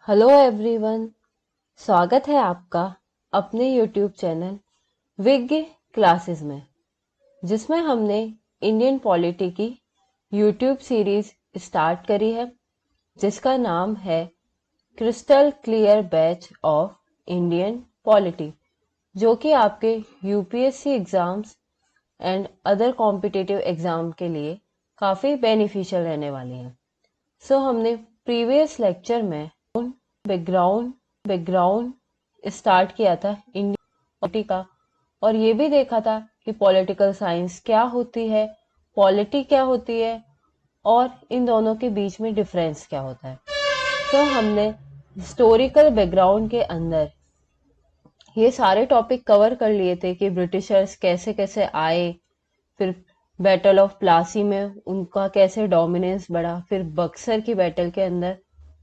Hello everyone. स्वागत है आपका अपने यूट्यूब चैनल विज्ञ क्लासेस में, जिसमें हमने इंडियन पॉलिटी की यूट्यूब सीरीज स्टार्ट करी है, जिसका नाम है crystal clear batch of Indian polity, जो कि आपके UPSC exams and other competitive exam के लिए काफ़ी बेनिफिशियल रहने वाली है। हमने प्रीवियस लेक्चर में बैकग्राउंड स्टार्ट किया था इंडियन पॉलिटी का, और ये भी देखा था कि पॉलिटिकल साइंस क्या होती है, पॉलिटी क्या होती है, और इन दोनों के बीच में डिफरेंस क्या होता है। हमने हिस्टोरिकल बैकग्राउंड के अंदर ये सारे टॉपिक कवर कर लिए थे कि ब्रिटिशर्स कैसे कैसे आए, फिर बैटल ऑफ प्लासी में उनका कैसे डोमिनेंस बढ़ा, फिर बक्सर की बैटल के अंदर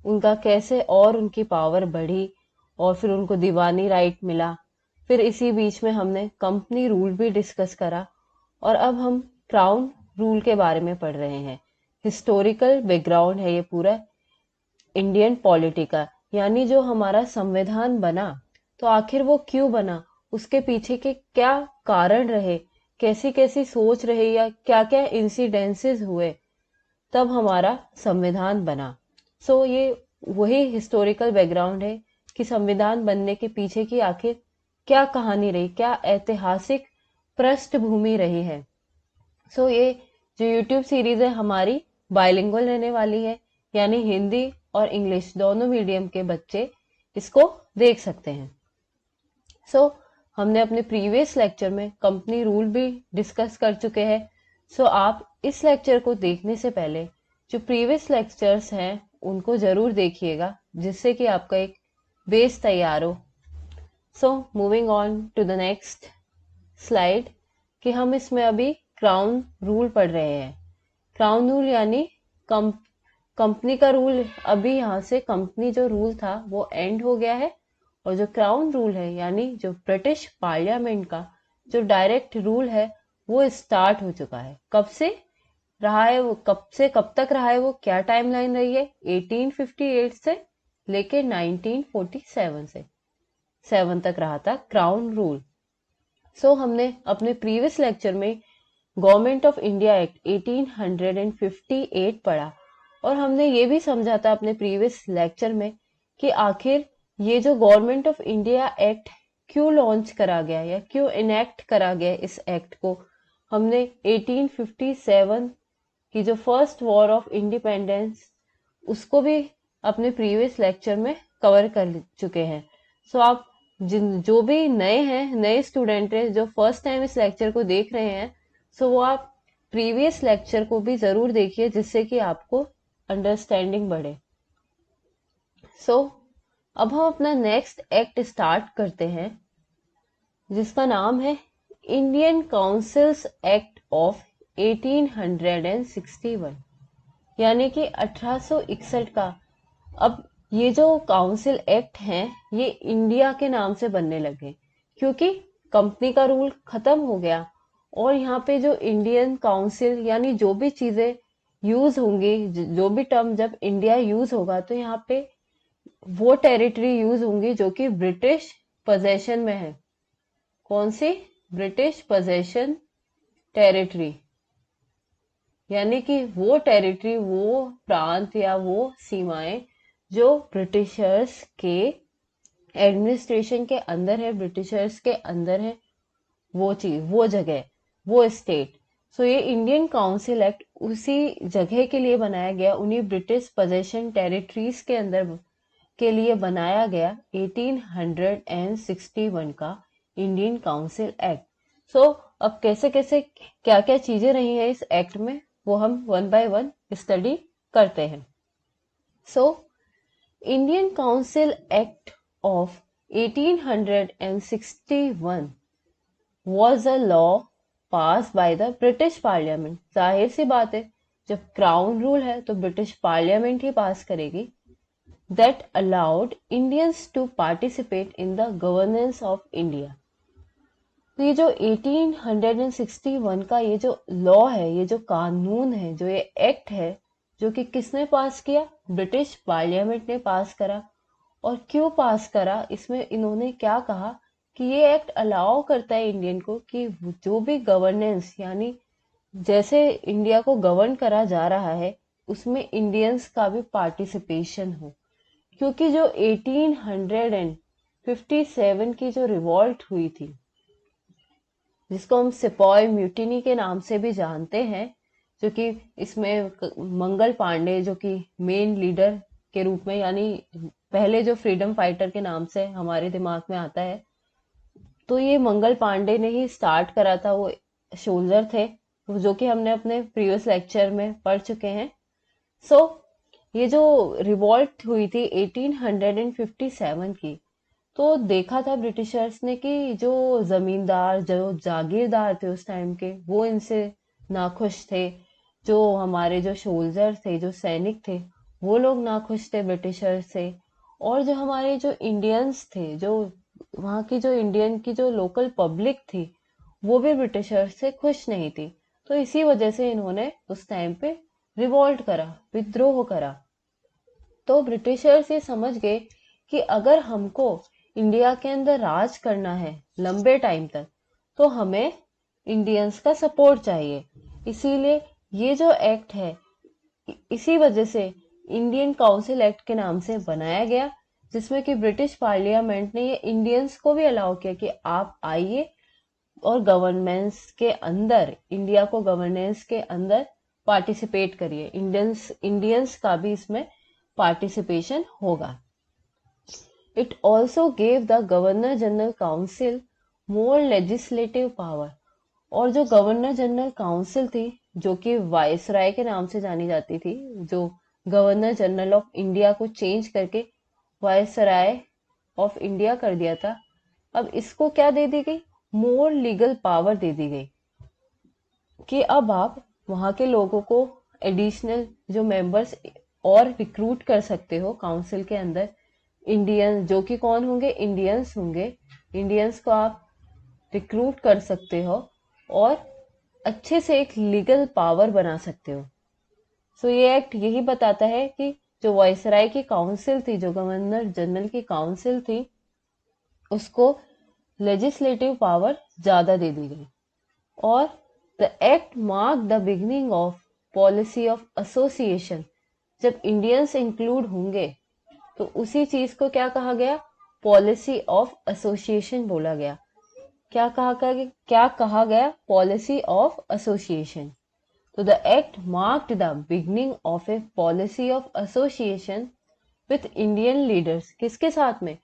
उनका कैसे और उनकी पावर बढ़ी, और फिर उनको दीवानी राइट मिला। फिर इसी बीच में हमने कंपनी रूल भी डिस्कस करा, और अब हम क्राउन रूल के बारे में पढ़ रहे हैं। हिस्टोरिकल बैकग्राउंड है ये पूरा इंडियन पॉलिटी का, यानी जो हमारा संविधान बना तो आखिर वो क्यों बना, उसके पीछे के क्या कारण रहे, कैसी कैसी सोच रही, या क्या क्या इंसिडेंसेस हुए तब हमारा संविधान बना। ये वही हिस्टोरिकल बैकग्राउंड है कि संविधान बनने के पीछे की आखिर क्या कहानी रही, क्या ऐतिहासिक पृष्ठभूमि रही है। ये जो यूट्यूब सीरीज है हमारी बाइलिंगुअल रहने वाली है, यानी हिंदी और इंग्लिश दोनों मीडियम के बच्चे इसको देख सकते हैं। हमने अपने प्रीवियस लेक्चर में कंपनी रूल भी डिस्कस कर चुके हैं। आप इस लेक्चर को देखने से पहले जो प्रीवियस लेक्चर्स हैं उनको जरूर देखिएगा, जिससे कि आपका एक बेस तैयार हो। Moving on to the next slide, कि हम इसमें अभी क्राउन रूल पढ़ रहे हैं। क्राउन रूल यानी कंपनी का रूल। अभी यहाँ से कंपनी जो रूल था वो एंड हो गया है, और जो क्राउन रूल है यानी जो ब्रिटिश पार्लियामेंट का जो डायरेक्ट रूल है वो स्टार्ट हो चुका है। कब से रहा है वो, कब से कब तक रहा है वो, क्या टाइमलाइन रही है? 1858 से लेके 1947 से 7 तक रहा था क्राउन रूल। हमने अपने प्रीवियस लेक्चर में गवर्नमेंट ऑफ इंडिया एक्ट 1858 पढ़ा, और हमने ये भी समझा था अपने प्रीवियस लेक्चर में कि आखिर ये जो गवर्नमेंट ऑफ इंडिया एक्ट क्यों लॉन्च करा गया या क्यों इनेक्ट करा गया। इस एक्ट को हमने 1857 की जो फर्स्ट वॉर ऑफ इंडिपेंडेंस, उसको भी अपने प्रीवियस लेक्चर में कवर कर चुके हैं। आप जो भी नए हैं, नए स्टूडेंट हैं जो फर्स्ट टाइम इस लेक्चर को देख रहे हैं, वो आप प्रीवियस लेक्चर को भी जरूर देखिए, जिससे कि आपको अंडरस्टैंडिंग बढ़े। अब हम अपना नेक्स्ट एक्ट स्टार्ट करते हैं, जिसका नाम है इंडियन काउंसिल्स एक्ट ऑफ 1861, यानी कि 1861 का। अब ये जो काउंसिल एक्ट हैं ये इंडिया के नाम से बनने लगे, क्योंकि कंपनी का रूल खत्म हो गया, और यहाँ पे जो इंडियन काउंसिल यानी जो भी चीजें यूज होंगी, जो भी टर्म जब इंडिया यूज होगा, तो यहाँ पे वो टेरिटरी यूज होंगी जो कि ब्रिटिश पोजेशन में है। कौन सी? ब्रिटिश पोजेशन टेरिटरी, यानी कि वो टेरिटरी, वो प्रांत या वो सीमाएं जो ब्रिटिशर्स के एडमिनिस्ट्रेशन के अंदर है, ब्रिटिशर्स के अंदर है, वो चीज, वो जगह, वो स्टेट। ये इंडियन काउंसिल एक्ट उसी जगह के लिए बनाया गया, उन्हीं ब्रिटिश पोजेशन टेरिटरीज के अंदर के लिए बनाया गया 1861 का इंडियन काउंसिल एक्ट। अब कैसे कैसे क्या क्या चीजें रही हैं इस एक्ट में, वो हम वन बाय वन स्टडी करते हैं। Indian council act of 1861 was a law passed by the British parliament. जाहिर सी बात है, जब क्राउन रूल है तो ब्रिटिश पार्लियामेंट ही पास करेगी। that allowed Indians to participate in the governance of India। तो ये जो 1861 का ये जो लॉ है, ये जो कानून है, जो ये एक्ट है, जो कि किसने पास किया? ब्रिटिश पार्लियामेंट ने पास करा। और क्यों पास करा, इसमें इन्होंने क्या कहा कि ये एक्ट अलाउ करता है इंडियन को कि जो भी गवर्नेंस यानी जैसे इंडिया को गवर्न करा जा रहा है उसमें इंडियंस का भी पार्टिसिपेशन हो। क्योंकि जो 1857 की जो रिवॉल्ट हुई थी, जिसको हम सिपॉय म्यूटिनी के नाम से भी जानते हैं, जो कि इसमें मंगल पांडे जो कि मेन लीडर के रूप में यानी पहले जो फ्रीडम फाइटर के नाम से हमारे दिमाग में आता है, तो ये मंगल पांडे ने ही स्टार्ट करा था। वो सोल्जर थे जो कि हमने अपने प्रीवियस लेक्चर में पढ़ चुके हैं। सो ये जो रिवॉल्ट हुई थी 1857 की, तो देखा था ब्रिटिशर्स ने कि जो जमींदार जो जागीरदार थे उस टाइम के, वो इनसे नाखुश थे। जो हमारे जो सोल्जर थे, जो सैनिक थे, वो लोग नाखुश थे ब्रिटिशर्स से। और जो हमारे जो इंडियंस थे, जो वहाँ की जो इंडियन की जो लोकल पब्लिक थी, वो भी ब्रिटिशर्स से खुश नहीं थी। तो इसी वजह से इन्होंने उस टाइम पे रिवॉल्ट करा, विद्रोह करा। तो ब्रिटिशर्स ये समझ गए कि अगर हमको इंडिया के अंदर राज करना है लंबे टाइम तक, तो हमें इंडियंस का सपोर्ट चाहिए। इसीलिए ये जो एक्ट है, इसी वजह से इंडियन काउंसिल एक्ट के नाम से बनाया गया, जिसमें कि ब्रिटिश पार्लियामेंट ने ये इंडियंस को भी अलाउ किया कि आप आइए और गवर्नेंस के अंदर, इंडिया को गवर्नेंस के अंदर पार्टिसिपेट करिए। इंडियंस का भी इसमें पार्टिसिपेशन होगा। It also gave the Governor General Council more legislative power। और जो गवर्नर जनरल काउंसिल थी, जो कि वायसराय के नाम से जानी जाती थी, जो गवर्नर जनरल ऑफ इंडिया को चेंज करके वायसराय ऑफ इंडिया कर दिया था, अब इसको क्या दे दी गई, मोर लीगल पावर दे दी गई कि अब आप वहां के लोगों को एडिशनल जो मेंबर्स और रिक्रूट कर सकते हो काउंसिल के अंदर। इंडियन जो कि कौन होंगे, इंडियंस होंगे। इंडियंस को आप रिक्रूट कर सकते हो और अच्छे से एक लीगल पावर बना सकते हो। सो ये एक्ट यही बताता है कि जो वायसराय की काउंसिल थी, जो गवर्नर जनरल की काउंसिल थी, उसको लेजिस्लेटिव पावर ज्यादा दे दी गई। और the act mark the beginning of policy of association. जब इंडियंस इंक्लूड होंगे तो उसी चीज को क्या कहा गया, पॉलिसी ऑफ एसोसिएशन बोला गया। क्या कहा गया, पॉलिसी ऑफ एसोसिएशन। तो the act marked the beginning of A policy of association with Indian leaders. किसके साथ में,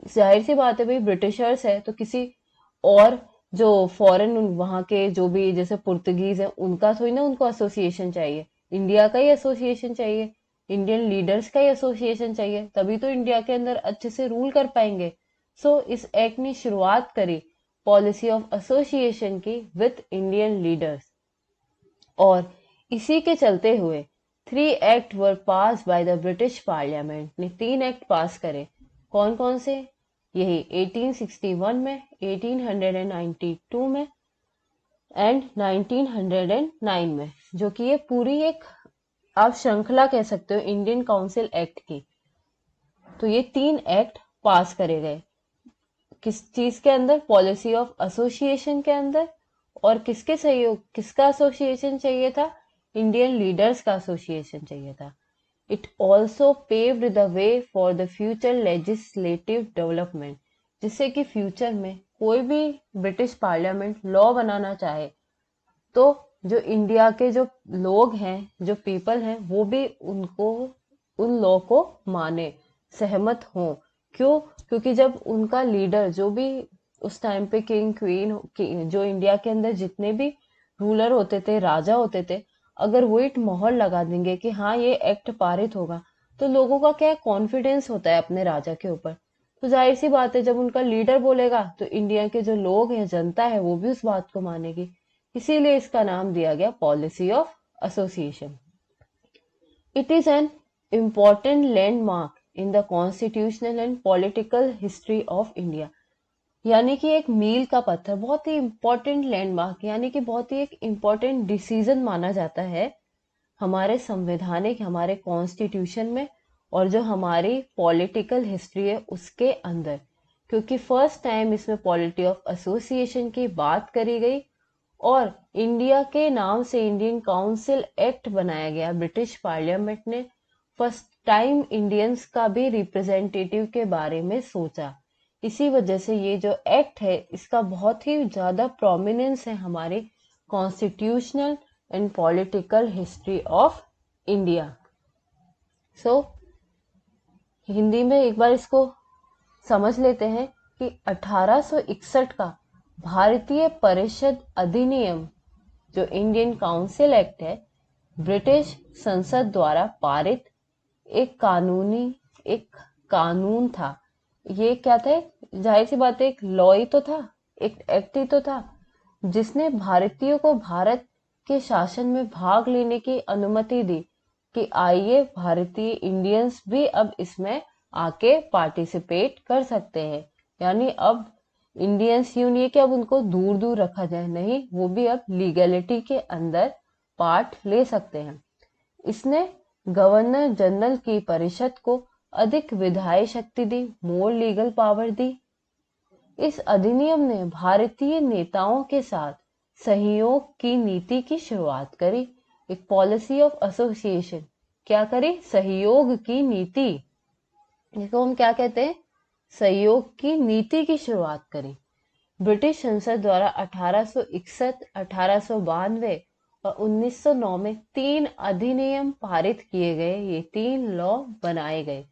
जाहिर सी बात है भाई, ब्रिटिशर्स है तो किसी और जो फॉरेन वहां के जो भी जैसे पुर्तगीज है उनका थोड़ी ना उनको एसोसिएशन चाहिए, इंडिया का ही एसोसिएशन चाहिए, इंडियन लीडर्स का ही एसोसिएशन चाहिए, तभी तो इंडिया के अंदर अच्छे से रूल कर पाएंगे। सो इस एक्ट ने शुरुआत करी पॉलिसी ऑफ एसोसिएशन की विथ इंडियन लीडर्स। और इसी के चलते हुए 3 act were pass by the British parliament ने 3 एक्ट पास करे। कौन कौन से, यही 1861 में, 1892 में एंड 1909 में, जो कि ये पूरी एक आप श्रृंखला कह सकते हो इंडियन काउंसिल एक्ट की। तो ये 3 एक्ट पास करे गए किस चीज के अंदर, पॉलिसी ऑफ एसोसिएशन के अंदर। और किसके सहयोग, किसका एसोसिएशन चाहिए था, इंडियन लीडर्स का एसोसिएशन चाहिए था। It also paved the way for the future legislative development, जिससे कि फ्यूचर में कोई भी ब्रिटिश पार्लियामेंट लॉ बनाना चाहे तो जो इंडिया के जो लोग हैं, जो पीपल हैं, वो भी उनको उन लॉ को माने, सहमत हो। क्यों, क्योंकि जब उनका लीडर जो भी उस टाइम पे किंग क्वीन जो इंडिया के अंदर जितने भी रूलर होते थे, राजा होते थे, अगर वो एक मोहर लगा देंगे कि हाँ ये एक्ट पारित होगा, तो लोगों का क्या कॉन्फिडेंस होता है अपने राजा के ऊपर। तो जाहिर सी बात है जब उनका लीडर बोलेगा तो इंडिया के जो लोग हैं, जनता है, वो भी उस बात को मानेगी। इसीलिए इसका नाम दिया गया policy of association. It is an important landmark in the constitutional and political history of India. यानी कि एक मील का पत्थर, बहुत ही इंपॉर्टेंट लैंडमार्क, यानी कि बहुत ही एक इंपॉर्टेंट डिसीजन माना जाता है हमारे संवैधानिक, हमारे कॉन्स्टिट्यूशन में और जो हमारी पॉलिटिकल हिस्ट्री है उसके अंदर, क्योंकि फर्स्ट टाइम इसमें पॉलिटी ऑफ एसोसिएशन की बात करी गई और इंडिया के नाम से इंडियन काउंसिल एक्ट बनाया गया ब्रिटिश पार्लियामेंट ने। फर्स्ट टाइम इंडियंस का भी रिप्रेजेंटेटिव के बारे में सोचा। इसी वजह से ये जो एक्ट है इसका बहुत ही ज्यादा प्रोमिनेंस है हमारे constitutional and political history of India. So Hindi में एक बार इसको समझ लेते हैं कि 1861 का भारतीय परिषद अधिनियम जो इंडियन काउंसिल एक्ट है, ब्रिटिश संसद द्वारा पारित एक कानून था। ये क्या था? जाहिर सी बात है एक लॉ ही तो था, एक एक्ट ही तो था, जिसने भारतीयों को भारत के शासन में भाग लेने की अनुमति दी कि आइए भारतीय इंडियंस भी अब इसमें आके पार्टिसिपेट कर सकते हैं। यानी अब इंडियंस यूं नहीं है कि अब उनको दूर दूर रखा जाए, नहीं, वो भी अब लीगलिटी के अंदर पार्ट ले सकते हैं। इसने गवर्नर जनरल की परिषद को अधिक विधायी शक्ति दी, मोर लीगल पावर दी। इस अधिनियम ने भारतीय नेताओं के साथ सहयोग की नीति की शुरुआत करी। एक पॉलिसी ऑफ एसोसिएशन क्या करी? सहयोग की नीति, जिसको हम क्या कहते हैं? सहयोग की नीति की शुरुआत करी। ब्रिटिश संसद द्वारा 1861, 1892 और 1909 में 3 अधिनियम पारित किए गए। ये 3 लॉ बनाए गए।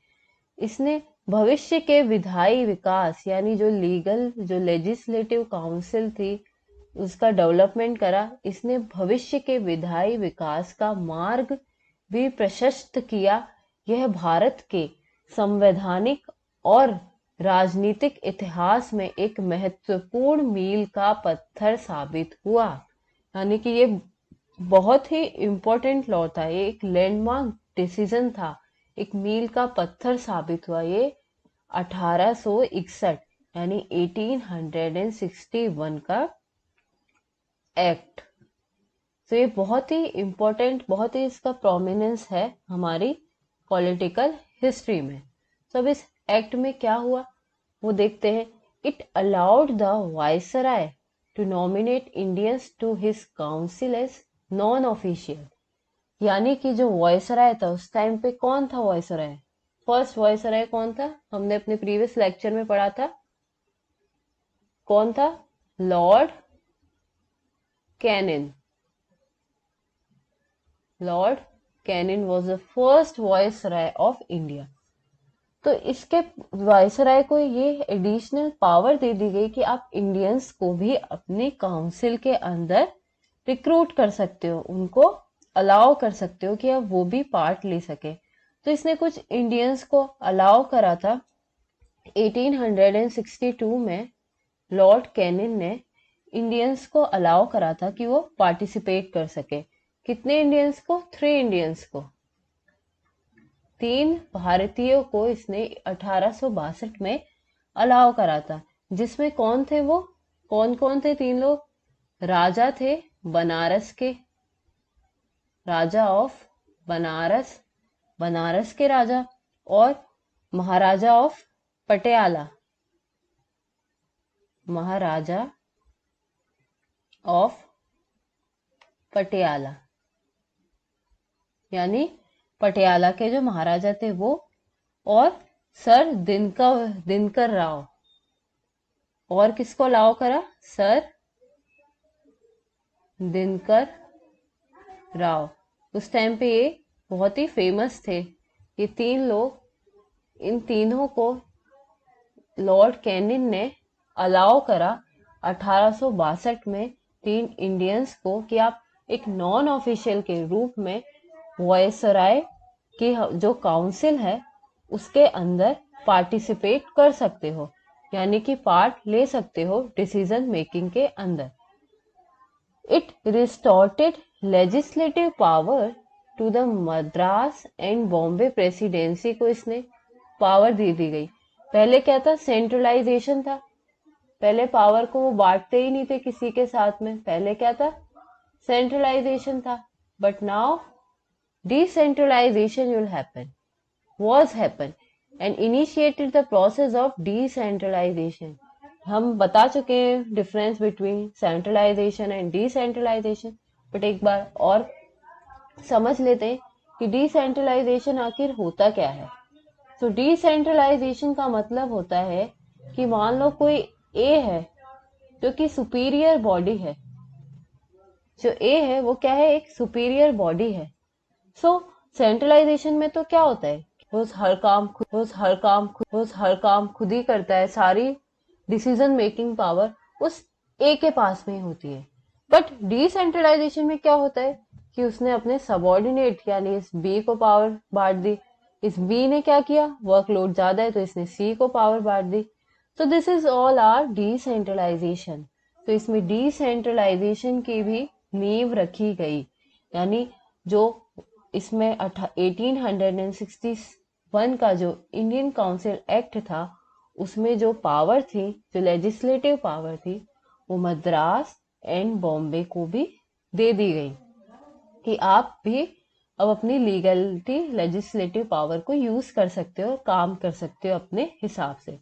इसने भविष्य के विधायी विकास यानी जो लेजिस्लेटिव काउंसिल थी उसका डेवलपमेंट करा। इसने भविष्य के विधायी विकास का मार्ग भी प्रशस्त किया। यह भारत के संवैधानिक और राजनीतिक इतिहास में एक महत्वपूर्ण मील का पत्थर साबित हुआ। यानी कि ये बहुत ही इम्पोर्टेंट लॉ था, ये एक लैंडमार्क डिसीजन था, एक मील का पत्थर साबित हुआ ये 1861 यानी 1861 का एक्ट। तो ये बहुत ही इम्पोर्टेंट, बहुत ही इसका प्रोमिनेंस है हमारी पॉलिटिकल हिस्ट्री में। तो अब इस एक्ट में क्या हुआ वो देखते हैं। It allowed the viceroy to nominate Indians to his council as non official. यानी कि जो वायसराय था उस टाइम पे, कौन था वायसराय? फर्स्ट वायसराय कौन था? हमने अपने प्रीवियस लेक्चर में पढ़ा था। कौन था? Lord Canning. Lord Canning was the first viceroy of India. तो इसके वायसराय को ये एडिशनल पावर दे दी गई कि आप इंडियंस को भी अपने काउंसिल के अंदर रिक्रूट कर सकते हो, उनको अलाउ कर सकते हो कि अब वो भी पार्ट ले सके। तो इसने कुछ इंडियंस को अलाउ करा था। 1862 में लॉर्ड कैनिन ने इंडियंस को अलाउ करा था कि वो पार्टिसिपेट कर सके। कितने इंडियंस को? 3 इंडियंस को, 3 भारतीयों को इसने 1862 में अलाउ करा था। जिसमें कौन थे वो? कौन कौन थे 3 लोग? राजा थे बनारस के, राजा ऑफ बनारस, बनारस के राजा, और महाराजा ऑफ पटियाला, महाराजा ऑफ पटियाला। यानी पटियाला के जो महाराजा थे वो, और सर दिनकर राव। और किसको अलाउ करा? सर दिनकर राव। उस टाइम पे ये बहुत ही फेमस थे ये 3 लोग। इन तीनों को लॉर्ड कैनिन ने अलाउ करा 1862 में 3 इंडियंस को कि आप एक नॉन ऑफिशियल के रूप में वायसराय की जो काउंसिल है उसके अंदर पार्टिसिपेट कर सकते हो, यानी कि पार्ट ले सकते हो डिसीजन मेकिंग के अंदर। It restored legislative power to the Madras and Bombay presidency को इसने पावर दे दी गई। पहले क्या था? सेंट्रलाइजेशन था। पहले पावर को वो बांटते ही नहीं थे किसी के साथ में। पहले क्या था? सेंट्रलाइजेशन था। But now decentralisation will happen. was happened and initiated the process of decentralization. हम बता चुके हैं difference between centralisation and decentralisation, but एक बार और समझ लेते हैं कि डिसेंट्रलाइजेशन आखिर होता क्या है। तो डिसेंट्रलाइजेशन का मतलब होता है कि मान लो कोई ए है जो कि सुपीरियर बॉडी है, जो ए है वो क्या है, एक सुपीरियर बॉडी है। सो सेंट्रलाइजेशन में तो क्या होता है, वो हर काम खुद ही करता है, सारी डिसीजन मेकिंग पावर उस ए के पास में होती है। बट डिसेंट्रलाइजेशन में क्या होता है कि उसने अपने सबॉर्डिनेट यानी इस बी को पावर बांट दी। इस बी ने क्या किया, वर्कलोड ज्यादा है तो इसने सी को पावर बांट दी। तो this is all are decentralisation. तो इसमें डिसेंट्रलाइजेशन की भी नींव रखी गई, यानी जो इसमें 1861 का जो इंडियन काउंसिल एक्ट था उसमें जो पावर थी, जो लेजिस्लेटिव पावर थी, वो मद्रास एंड बॉम्बे को भी दे दी गई कि आप भी अब अपनी लीगलिटी लेजिस्लेटिव पावर को यूज कर सकते हो, काम कर सकते हो अपने हिसाब से।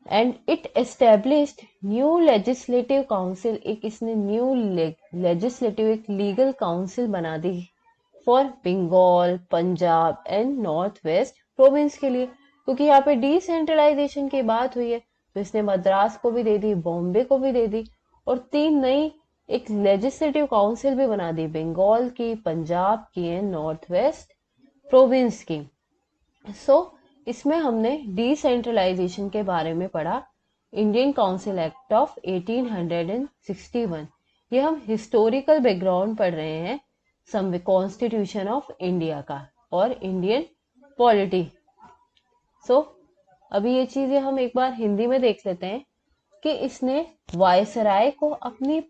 And it established new legislative council, एक इसने न्यू लेजिस्लेटिव एक लीगल काउंसिल बना दी for Bengal, Punjab and north west province के लिए। क्योंकि यहाँ पे डिसेंट्रलाइजेशन की बात हुई है तो इसने मद्रास को भी दे दी, बॉम्बे को भी दे दी, और 3 नई एक लेजिस्लेटिव काउंसिल भी बना दी, बंगाल की, पंजाब की एंड नॉर्थ वेस्ट प्रोविंस की। सो इसमें हमने डिसेंट्रलाइजेशन के बारे में पढ़ा, इंडियन काउंसिल एक्ट ऑफ 1861। ये हम हिस्टोरिकल बैकग्राउंड पढ़ रहे हैं कॉन्स्टिट्यूशन ऑफ इंडिया का और इंडियन पॉलिटी। सो अभी ये चीजें हम एक बार हिंदी में देख लेते हैं कि इसने वायसराय को अपनी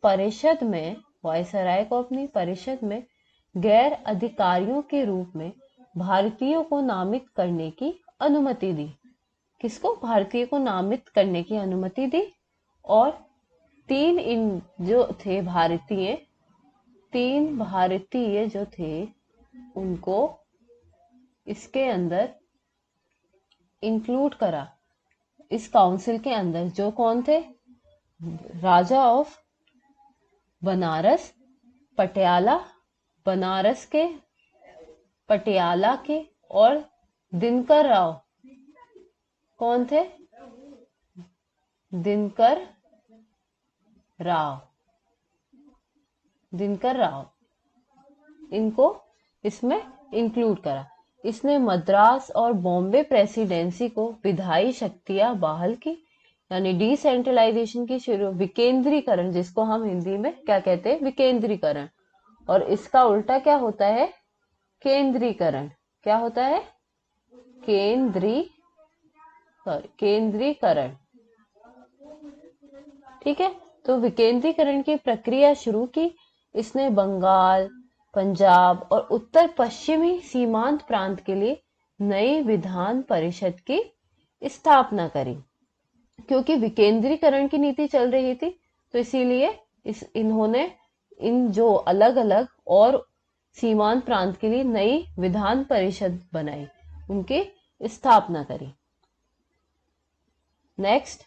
परिषद में गैर अधिकारियों के रूप में भारतीयों को नामित करने की अनुमति दी। किसको? भारतीय को नामित करने की अनुमति दी। और 3 जो थे भारतीय, 3 भारतीय जो थे उनको इसके अंदर इंक्लूड करा, इस काउंसिल के अंदर। जो कौन थे? राजा ऑफ बनारस, पटियाला, बनारस के, पटियाला के, और दिनकर राव। कौन थे? दिनकर राव। इनको इसमें इंक्लूड करा। इसने मद्रास और बॉम्बे प्रेसिडेंसी को विधायी शक्तियां बहाल की, यानी डिसेंट्रलाइजेशन की शुरू, विकेंद्रीकरण, जिसको हम हिंदी में क्या कहते हैं, विकेंद्रीकरण। और इसका उल्टा क्या होता है? केंद्रीकरण। क्या होता है? केंद्रीकरण। ठीक है, तो विकेंद्रीकरण की प्रक्रिया शुरू की इसने। बंगाल, पंजाब और उत्तर पश्चिमी सीमांत प्रांत के लिए नई विधान परिषद की स्थापना करी। क्योंकि विकेंद्रीकरण की नीति चल रही थी तो इसीलिए इन्होंने इन जो अलग अलग और सीमांत प्रांत के लिए नई विधान परिषद बनाई, उनकी स्थापना करी। Next,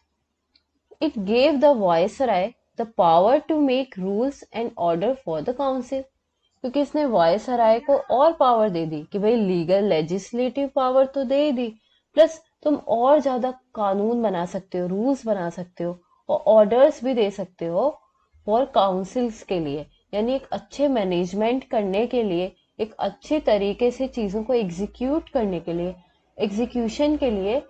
it gave the viceroy the power to make rules and order for the council. क्योंकि इसने वायसराय को और पावर दे दी कि भाई लीगल लेजिस्लेटिव पावर तो दे दी, प्लस तुम और ज्यादा कानून बना सकते हो, रूल्स बना सकते हो और ऑर्डर्स भी दे सकते हो फॉर काउंसिल्स के लिए, यानी एक अच्छे मैनेजमेंट करने के लिए, एक अच्छे तरीके से चीजों को एग्जीक्यूट करने के लिए, एग्जीक्यूशन के लिए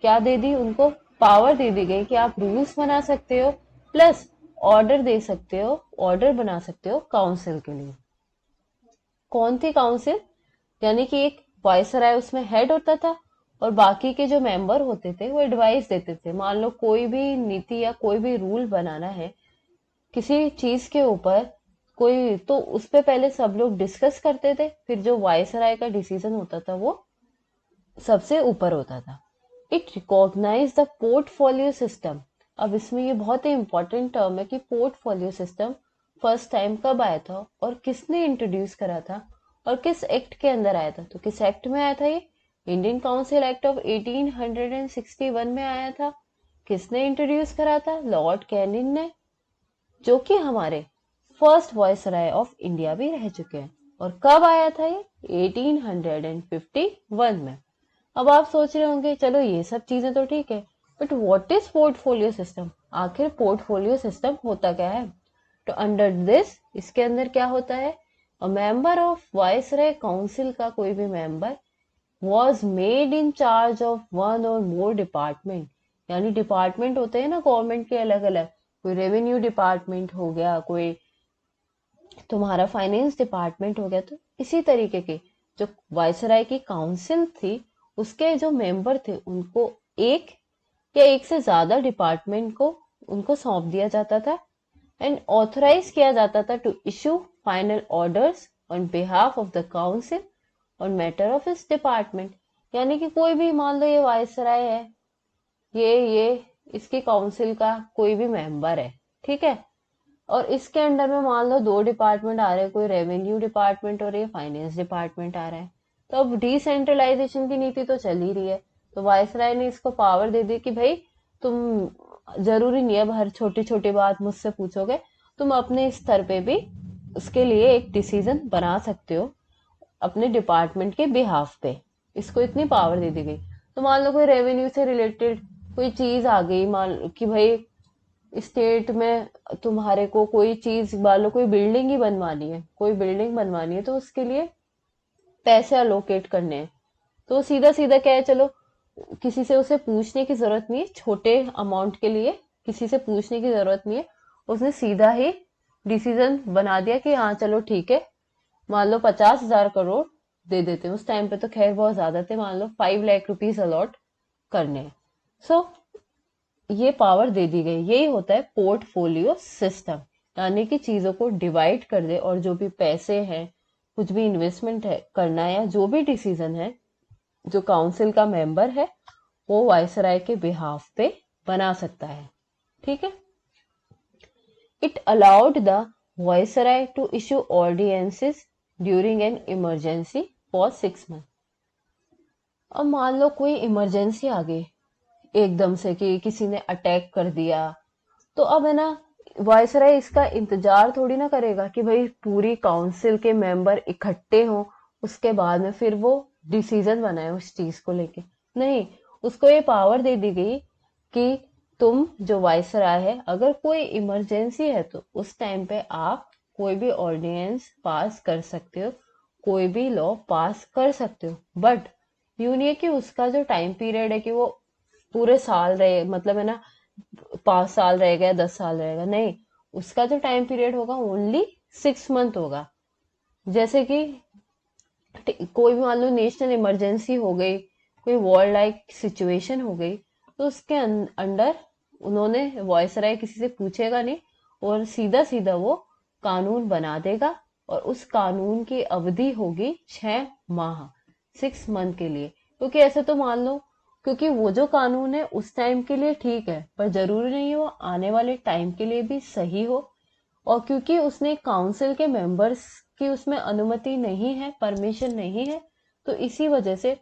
क्या दे दी? उनको पावर दे दी गई कि आप रूल्स बना सकते हो प्लस ऑर्डर दे सकते हो, ऑर्डर बना सकते हो काउंसिल के लिए। कौन थी काउंसिल? यानी कि एक वायसराय उसमें हेड होता था और बाकी के जो मेंबर होते थे वो एडवाइस देते थे। मान लो कोई भी नीति या कोई भी रूल बनाना है किसी चीज के ऊपर, कोई तो उस पे पहले सब लोग डिस्कस करते थे, फिर जो वायसराय का डिसीजन होता था वो सबसे ऊपर होता था। It recognise the portfolio system. अब इसमें ये बहुत ही इंपॉर्टेंट टर्म है कि पोर्टफोलियो सिस्टम फर्स्ट टाइम कब आया था और किसने इंट्रोड्यूस करा था और किस एक्ट के अंदर आया था। तो किस एक्ट में आया था ये? इंडियन काउंसिल एक्ट ऑफ 1861 में आया था। किसने इंट्रोड्यूस करा था? लॉर्ड कैनिंग ने, जो कि हमारे फर्स्ट वायसराय ऑफ इंडिया भी रह चुके हैं। और कब आया था ये? 1851 में। अब आप सोच रहे होंगे चलो ये सब चीजें तो ठीक है, but what is portfolio system? आखिर पोर्टफोलियो सिस्टम होता क्या है? तो अंडर दिस, इसके अंदर क्या होता है? A member of viceroy council का कोई भी member was made in charge of one or more department, यानी डिपार्टमेंट होते हैं ना गवर्नमेंट के अलग अलग, कोई रेवेन्यू डिपार्टमेंट हो गया, कोई तुम्हारा फाइनेंस डिपार्टमेंट हो गया। तो इसी तरीके के जो वायसराय की काउंसिल थी उसके जो मेंबर थे उनको एक या एक से ज्यादा डिपार्टमेंट को उनको सौंप दिया जाता था एंड ऑथराइज किया जाता था to issue final orders on behalf of the council on matter of इस डिपार्टमेंट। यानी कि कोई भी, मान लो ये वायसराय है, ये इसकी काउंसिल का कोई भी मेंबर है, ठीक है, और इसके अंडर में मान लो दो डिपार्टमेंट आ रहे हैं, कोई रेवेन्यू डिपार्टमेंट और ये फाइनेंस डिपार्टमेंट आ रहा है। तो अब डिसेंट्रलाइजेशन की नीति तो चल ही रही है, तो वायसराय ने इसको पावर दे दी कि भाई तुम, जरूरी नहीं है अब हर छोटी छोटी बात मुझसे पूछोगे, तुम अपने स्तर पे भी उसके लिए एक डिसीजन बना सकते हो अपने डिपार्टमेंट के बिहाफ पे। इसको इतनी पावर दे दी गई। तो मान लो कोई रेवेन्यू से रिलेटेड कोई चीज आ गई, मान लो कि भाई स्टेट में तुम्हारे को कोई चीज, मान लो कोई बिल्डिंग ही बनवानी है, कोई बिल्डिंग बनवानी है, तो उसके लिए पैसे अलोकेट करने हैं। तो सीधा सीधा क्या है, चलो किसी से उसे पूछने की जरूरत नहीं है, छोटे अमाउंट के लिए किसी से पूछने की जरूरत नहीं है, उसने सीधा ही डिसीजन बना दिया कि हाँ चलो ठीक है, मान लो 50,000 करोड़ दे देते हैं। उस टाइम पे तो खैर बहुत ज्यादा थे, मान लो 5 लाख रुपीज अलॉट करने हैं। सो ये पावर दे दी गई। यही होता है पोर्टफोलियो सिस्टम, यानी कि चीजों को डिवाइड कर दे और जो भी पैसे हैं, कुछ भी इन्वेस्टमेंट है करना है, या जो भी डिसीजन है, जो काउंसिल का मेंबर है वो वायसराय के बिहाफ पे बना सकता है। ठीक है। It allowed the viceroy to issue ordinances during an emergency for 6 month. अब मान लो कोई इमरजेंसी आ गई एकदम से कि किसी ने अटैक कर दिया, तो अब है ना, वायसराय इसका इंतजार थोड़ी ना करेगा कि भाई पूरी काउंसिल के मेंबर इकट्ठे हों उसके बाद में फिर वो डिसीजन बनाए उस चीज को लेके। नहीं, उसको ये पावर दे दी गई कि तुम जो वायसराय है, अगर कोई इमरजेंसी है तो उस टाइम पे आप कोई भी ऑर्डिनेंस पास कर सकते हो, कोई भी लॉ पास कर सकते हो, बट यूं नहीं है कि उसका जो टाइम पीरियड है कि वो पूरे साल रहे, मतलब है ना 5 साल रहेगा या 10 साल रहेगा। नहीं, उसका जो टाइम पीरियड होगा ओनली 6 मंथ होगा। जैसे कि कोई भी मान लो नेशनल इमरजेंसी हो गई, कोई वॉर लाइक सिचुएशन हो गई, तो उसके अंडर उन्होंने, वायसराय किसी से पूछेगा नहीं और सीधा सीधा वो कानून बना देगा, और उस कानून की अवधि होगी 6 माह, 6 मंथ के लिए। क्योंकि ऐसे तो मान लो, क्योंकि वो जो कानून है उस टाइम के लिए ठीक है, पर जरूरी नहीं है वो आने वाले टाइम के लिए भी सही हो। और क्योंकि उसने काउंसिल के मेंबर्स की उसमें अनुमति नहीं है, परमिशन नहीं है, तो इसी वजह से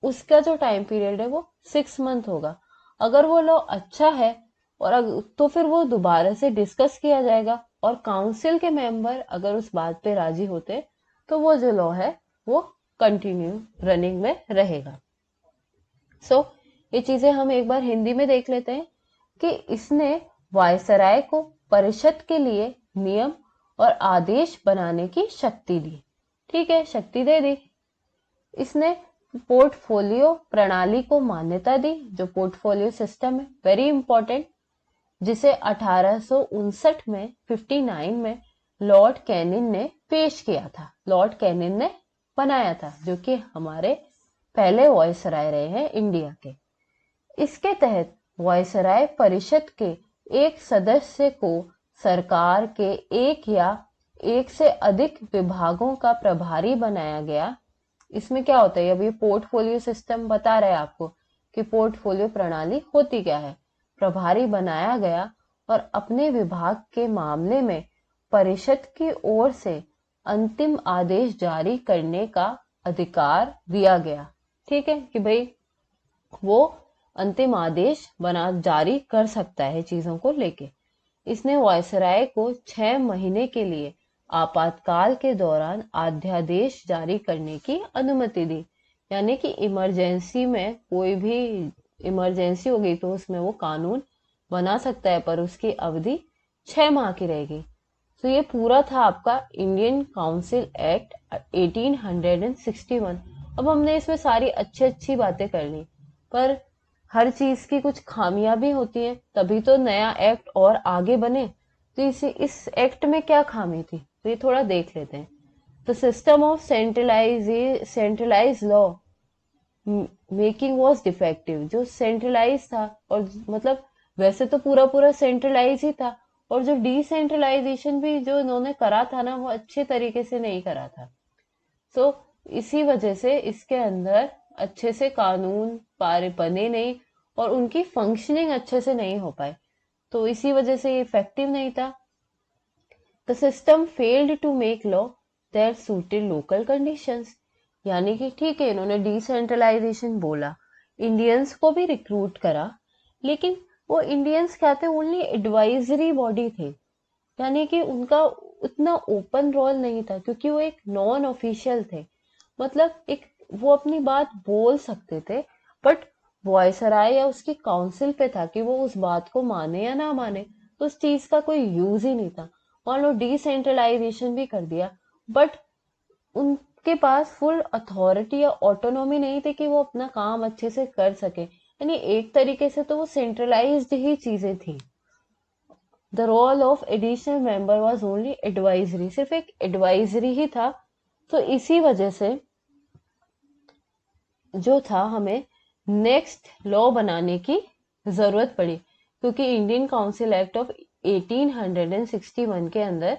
उसका जो टाइम पीरियड है वो 6 मंथ होगा। अगर वो लॉ अच्छा है और तो फिर वो दोबारा से डिस्कस किया जाएगा, और काउंसिल के मेंबर अगर उस बात पे राजी होते तो वो जो लॉ है वो कंटिन्यू रनिंग में रहेगा। सो ये चीजें हम एक बार हिंदी में देख लेते हैं कि इसने वायसराय को परिषद के लिए नियम और आदेश बनाने की शक्ति दी। ठीक है, शक्ति दे दी। इसने पोर्टफोलियो प्रणाली को मान्यता दी, जो पोर्टफोलियो सिस्टम है, वेरी इंपॉर्टेंट, जिसे 1859 में 59 में लॉर्ड कैनिन ने पेश किया था, लॉर्ड कैनिन ने बनाया था, जो कि हमारे पहले वायसराय रहे हैं इंडिया के। इसके तहत वायसराय परिषद के एक सदस्य को सरकार के एक या एक से अधिक विभागों का प्रभारी बनाया गया। इसमें क्या होता है, अभी पोर्टफोलियो सिस्टम बता रहा है आपको कि पोर्टफोलियो प्रणाली होती क्या है। प्रभारी बनाया गया और अपने विभाग के मामले में परिषद की ओर से अंतिम आदेश जारी करने का अधिकार दिया गया। ठीक है, कि भाई वो अंतिम आदेश जारी कर सकता है चीजों को लेके। इसने वायसराय को 6 महीने के लिए आपातकाल के दौरान अध्यादेश जारी करने की अनुमति दी। यानी कि इमरजेंसी में कोई भी इमरजेंसी हो गई तो उसमें वो कानून बना सकता है, पर उसकी अवधि 6 माह की रहेगी। तो ये पूरा था आपका इंडियन काउंसिल एक्ट 1861। अब हमने इसमें सारी अच्छी अच्छी बातें कर ली, पर हर चीज की कुछ खामियां भी होती हैं, तभी तो नया एक्ट और आगे बने। तो इस एक्ट में क्या खामी थी, तो ये थोड़ा देख लेते हैं। The system of centralise law making was defective. जो सेंट्रलाइज था, और मतलब वैसे तो पूरा पूरा सेंट्रलाइज ही था, और जो डिसेंट्रलाइजेशन भी जो इन्होंने करा था ना, वो अच्छे तरीके से नहीं करा था। तो इसी वजह से इसके अंदर अच्छे से कानून बने नहीं, और उनकी फंक्शनिंग अच्छे से नहीं हो पाए, तो इसी वजह से ये इफेक्टिव नहीं था। The system failed to make law that suited local conditions. यानी कि ठीक है, इन्होंने डिसेंट्रलाइजेशन बोला, इंडियंस को भी रिक्रूट करा, लेकिन वो इंडियंस क्या थे, ओनली एडवाइजरी बॉडी थे। यानी कि उनका उतना ओपन रोल नहीं था, क्योंकि वो एक नॉन ऑफिशियल थे। मतलब एक वो अपनी बात बोल सकते थे, बट वॉयसराय या उसकी काउंसिल पे था कि वो उस बात को माने या ना माने। तो उस चीज का कोई यूज ही नहीं था। मान लो डिसेंट्रलाइजेशन भी कर दिया, बट उनके पास फुल अथॉरिटी या ऑटोनॉमी नहीं थी कि वो अपना काम अच्छे से कर सके। यानी एक तरीके से तो वो सेंट्रलाइज्ड ही चीजें थी। The role of additional member was only advisory, सिर्फ एक एडवाइजरी ही था। तो इसी वजह से जो था, हमें नेक्स्ट लॉ बनाने की जरूरत पड़ी, क्योंकि इंडियन काउंसिल एक्ट ऑफ 1861 के अंदर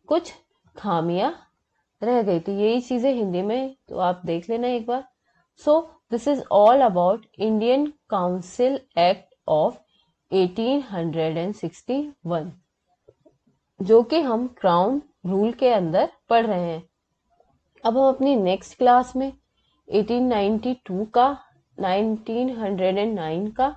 कुछ खामियां रह गई थी। यही चीजें हिंदी में तो आप देख लेना एक बार। So this is all about Indian council act of 1861, जो कि हम क्राउन रूल के अंदर पढ़ रहे हैं। अब हम अपनी नेक्स्ट क्लास में 1892 का 1909 का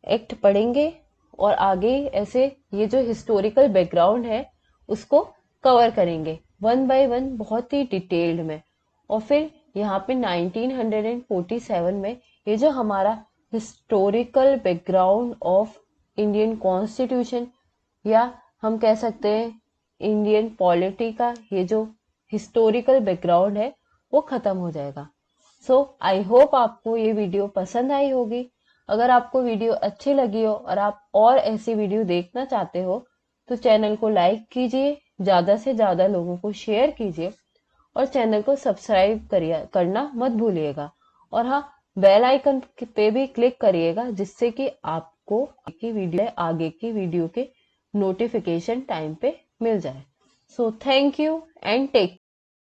एक्ट पढ़ेंगे, और आगे ऐसे ये जो हिस्टोरिकल बैकग्राउंड है उसको कवर करेंगे वन बाय वन, बहुत ही डिटेल्ड में। और फिर यहाँ पे 1947 में ये जो हमारा historical background of Indian constitution, या हम कह सकते हैं इंडियन पॉलिटी का ये जो हिस्टोरिकल बैकग्राउंड है, वो खत्म हो जाएगा। सो आई होप आपको ये वीडियो पसंद आई होगी। अगर आपको वीडियो अच्छी लगी हो और आप और ऐसी वीडियो देखना चाहते हो, तो चैनल को लाइक कीजिए, ज्यादा से ज्यादा लोगों को शेयर कीजिए, और चैनल को सब्सक्राइब करना मत भूलिएगा। और हाँ, बेल आइकन पे भी क्लिक करिएगा, जिससे कि आपको आगे की वीडियो के नोटिफिकेशन टाइम पे मिल जाए। So thank you and take